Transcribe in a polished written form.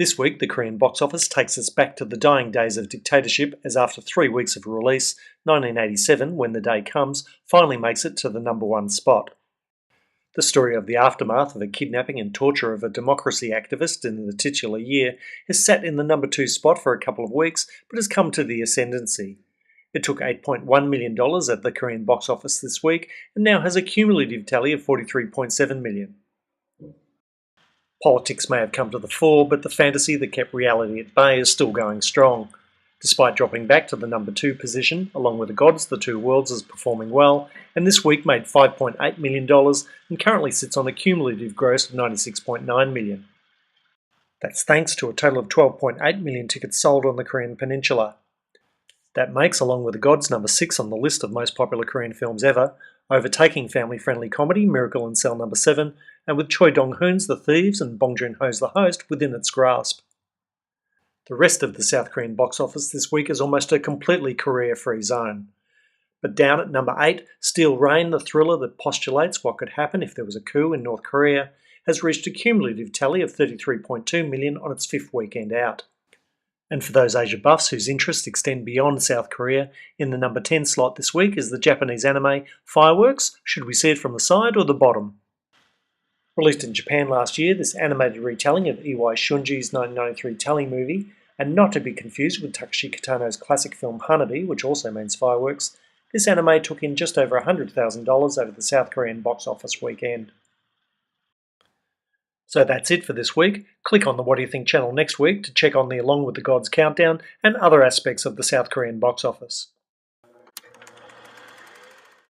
This week, the Korean box office takes us back to the dying days of dictatorship as after 3 weeks of release, 1987, When the Day Comes, finally makes it to the #1 spot. The story of the aftermath of the kidnapping and torture of a democracy activist in the titular year has sat in the #2 spot for a couple of weeks, but has come to the ascendancy. It took $8.1 million at the Korean box office this week and now has a cumulative tally of $43.7 million. Politics may have come to the fore, but the fantasy that kept reality at bay is still going strong. Despite dropping back to the #2 position, Along with the Gods, The Two Worlds is performing well, and this week made $5.8 million and currently sits on a cumulative gross of $96.9 million. That's thanks to a total of 12.8 million tickets sold on the Korean peninsula. That makes Along with the Gods #6 on the list of most popular Korean films ever, overtaking family-friendly comedy Miracle in Cell #7, and with Choi Dong-hoon's The Thieves and Bong Joon-ho's The Host within its grasp. The rest of the South Korean box office this week is almost a completely Korea-free zone. But down at #8, Steel Rain, the thriller that postulates what could happen if there was a coup in North Korea, has reached a cumulative tally of $33.2 million on its 5th weekend out. And for those Asia buffs whose interests extend beyond South Korea, in the #10 slot this week is the Japanese anime Fireworks, Should We See It From the Side or the Bottom? Released in Japan last year, this animated retelling of Iwai Shunji's 1993 Tally movie, and not to be confused with Takashi Kitano's classic film Hanabi, which also means fireworks, this anime took in just over $100,000 over the South Korean box office weekend. So that's it for this week. Click on the Wadayathink channel next week to check on the Along with the Gods countdown and other aspects of the South Korean box office.